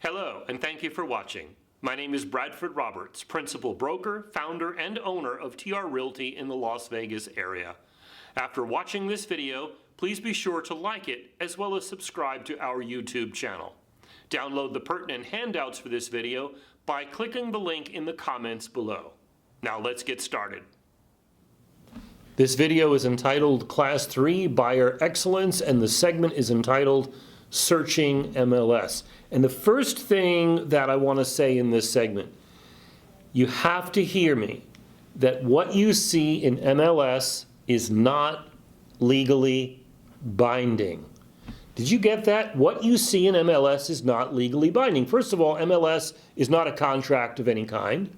Hello, and thank you for watching. My name is Bradford Roberts, Principal Broker, Founder, and Owner of TR Realty in the Las Vegas area. After watching this video, please be sure to like it as well as subscribe to our YouTube channel. Download the pertinent handouts for this video by clicking the link in the comments below. Now let's get started. This video is entitled Class 3 Buyer Excellence, and the segment is entitled Searching MLS. And the first thing that I want to say in this segment, you have to hear me, that what you see in MLS is not legally binding. Did you get that? What you see in MLS is not legally binding. First of all, MLS is not a contract of any kind.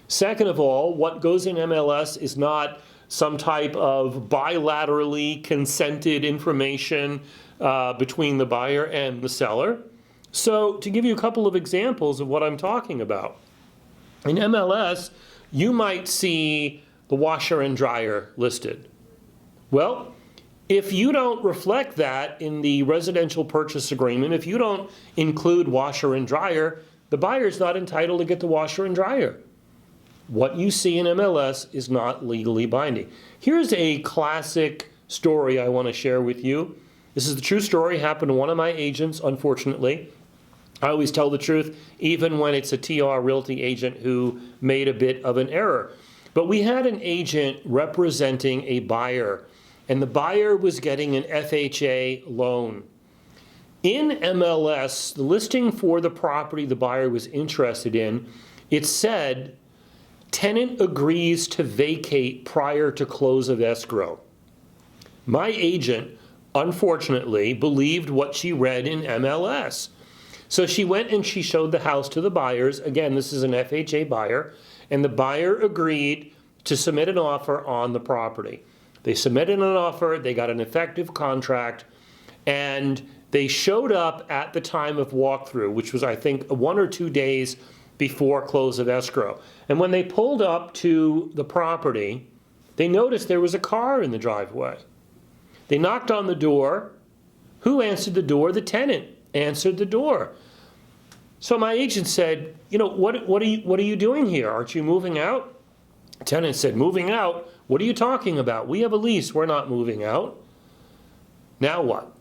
Second of all, what goes in MLS is not some type of bilaterally consented information between the buyer and the seller. So to give you a couple of examples of what I'm talking about, in MLS, you might see the washer and dryer listed. Well, if you don't reflect that in the residential purchase agreement, if you don't include washer and dryer, the buyer is not entitled to get the washer and dryer. What you see in MLS is not legally binding. Here's a classic story I want to share with you. This is the true story, happened to one of my agents, unfortunately. I always tell the truth, even when it's a TR Realty agent who made a bit of an error. But we had an agent representing a buyer, and the buyer was getting an FHA loan. In MLS, the listing for the property the buyer was interested in, it said, tenant agrees to vacate prior to close of escrow. My agent, unfortunately, believed what she read in MLS. So she went and she showed the house to the buyers. Again, this is an FHA buyer, and the buyer agreed to submit an offer on the property. They submitted an offer, they got an effective contract, and they showed up at the time of walkthrough, which was, I think, 1 or 2 days before close of escrow. And when they pulled up to the property, they noticed there was a car in the driveway. They knocked on the door. Who answered the door? The tenant answered the door. So my agent said, what are you doing here? Aren't you moving out? The tenant said, moving out? What are you talking about? We have a lease. We're not moving out. Now what?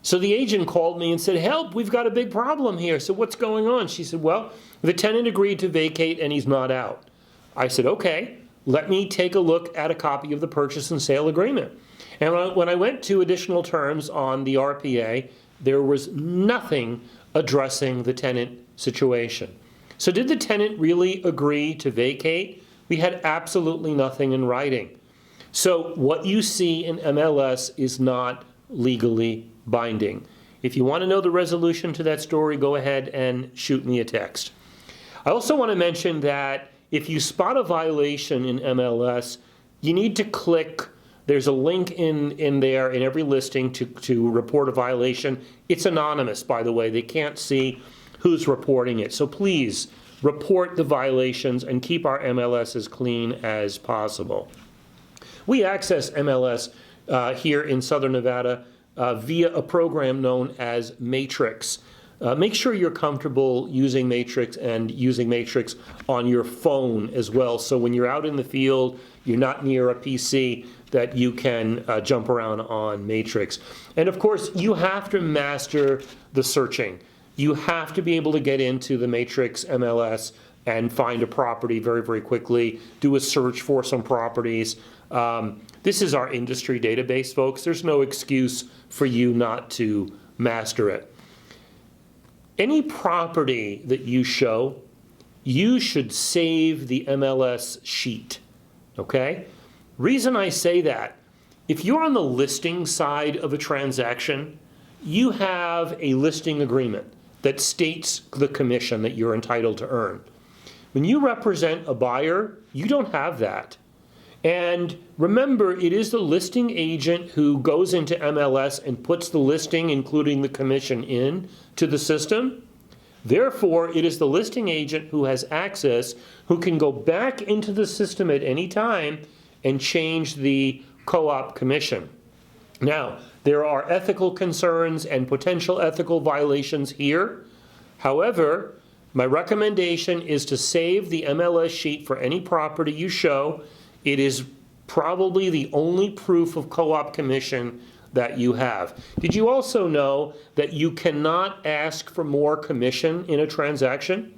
So the agent called me and said, help, we've got a big problem here. So what's going on? She said, well, the tenant agreed to vacate and he's not out. I said, okay, let me take a look at a copy of the purchase and sale agreement. And when I went to additional terms on the RPA, there was nothing addressing the tenant situation. So did the tenant really agree to vacate? We had absolutely nothing in writing. So what you see in MLS is not legally binding. If you want to know the resolution to that story, go ahead and shoot me a text. I also want to mention that if you spot a violation in MLS, you need to click. There's a link in there in every listing to report a violation. It's anonymous, by the way. They can't see who's reporting it. So please report the violations and keep our MLS as clean as possible. We access MLS here in Southern Nevada via a program known as Matrix. Make sure you're comfortable using Matrix and using Matrix on your phone as well. So when you're out in the field, you're not near a PC, that you can jump around on Matrix. And of course, you have to master the searching. You have to be able to get into the Matrix MLS and find a property very, very quickly, do a search for some properties. This is our industry database, folks. There's no excuse for you not to master it. Any property that you show, you should save the MLS sheet, okay? Reason I say that, if you're on the listing side of a transaction, you have a listing agreement that states the commission that you're entitled to earn. When you represent a buyer, you don't have that. And remember, it is the listing agent who goes into MLS and puts the listing, including the commission, in to the system. Therefore, it is the listing agent who has access, who can go back into the system at any time and change the co-op commission. Now, there are ethical concerns and potential ethical violations here. However, my recommendation is to save the MLS sheet for any property you show. It is probably the only proof of co-op commission that you have. Did you also know that you cannot ask for more commission in a transaction?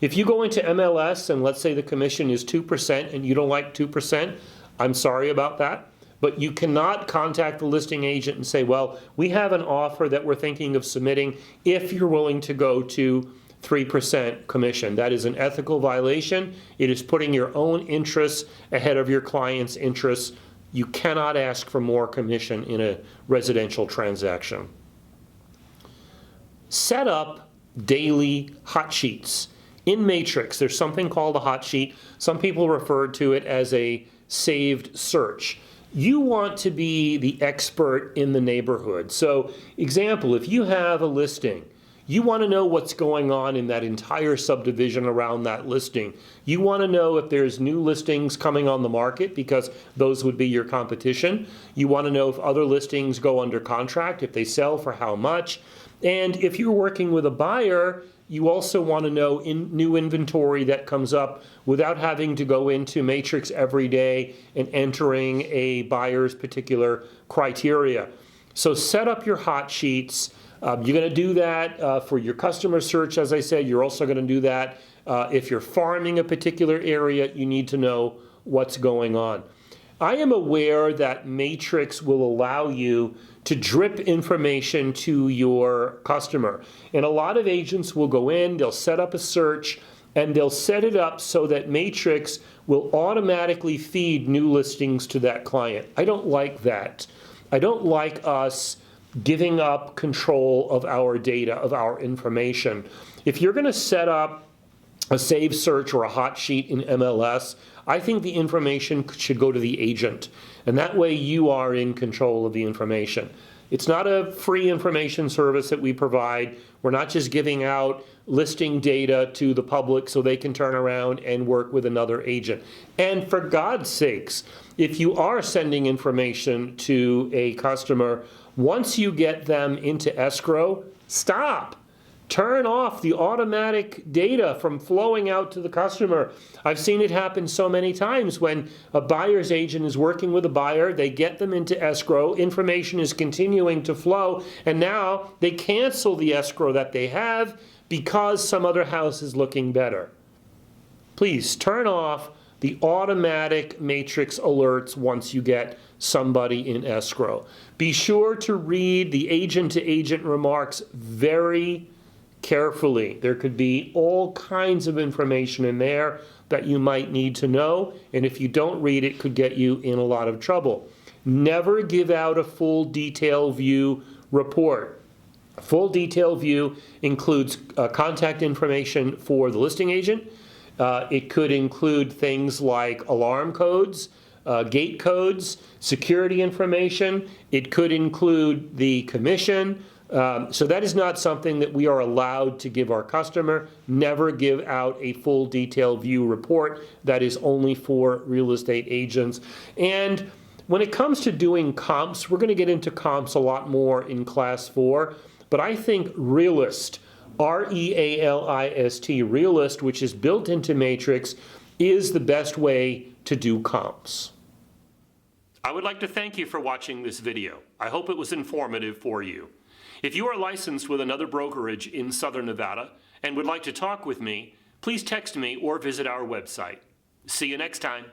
If you go into MLS and let's say the commission is 2% and you don't like 2%, I'm sorry about that. But you cannot contact the listing agent and say, well, we have an offer that we're thinking of submitting if you're willing to go to 3% commission. That is an ethical violation. It is putting your own interests ahead of your client's interests. You cannot ask for more commission in a residential transaction. Set up daily hot sheets. In Matrix, there's something called a hot sheet. Some people refer to it as a saved search. You want to be the expert in the neighborhood. So, example, if you have a listing, you want to know what's going on in that entire subdivision around that listing. You want to know if there's new listings coming on the market because those would be your competition. You want to know if other listings go under contract, if they sell, for how much. And if you're working with a buyer, you also want to know new inventory that comes up without having to go into Matrix every day and entering a buyer's particular criteria. So set up your hot sheets. You're going to do that for your customer search, as I said. You're also going to do that if you're farming a particular area. You need to know what's going on. I am aware that Matrix will allow you to drip information to your customer. And a lot of agents will go in, they'll set up a search, and they'll set it up so that Matrix will automatically feed new listings to that client. I don't like that. I don't like us giving up control of our data, of our information. If you're going to set up a saved search or a hot sheet in MLS, I think the information should go to the agent. And that way you are in control of the information. It's not a free information service that we provide. We're not just giving out listing data to the public so they can turn around and work with another agent. And for God's sakes, if you are sending information to a customer, once you get them into escrow, stop. Turn off the automatic data from flowing out to the customer. I've seen it happen so many times when a buyer's agent is working with a buyer, they get them into escrow, information is continuing to flow, and now they cancel the escrow that they have because some other house is looking better. Please turn off the automatic Matrix alerts once you get somebody in escrow. Be sure to read the agent-to-agent remarks very carefully. There could be all kinds of information in there that you might need to know, and if you don't read it, could get you in a lot of trouble. Never give out a full detail view report. Full detail view includes contact information for the listing agent. It could include things like alarm codes, gate codes, security information. It could include the commission. So that is not something that we are allowed to give our customer. Never give out a full detailed view report. That is only for real estate agents. And when it comes to doing comps, we're going to get into comps a lot more in Class 4, but I think Realist, R-E-A-L-I-S-T, Realist, which is built into Matrix, is the best way to do comps. I would like to thank you for watching this video. I hope it was informative for you. If you are licensed with another brokerage in Southern Nevada and would like to talk with me, please text me or visit our website. See you next time.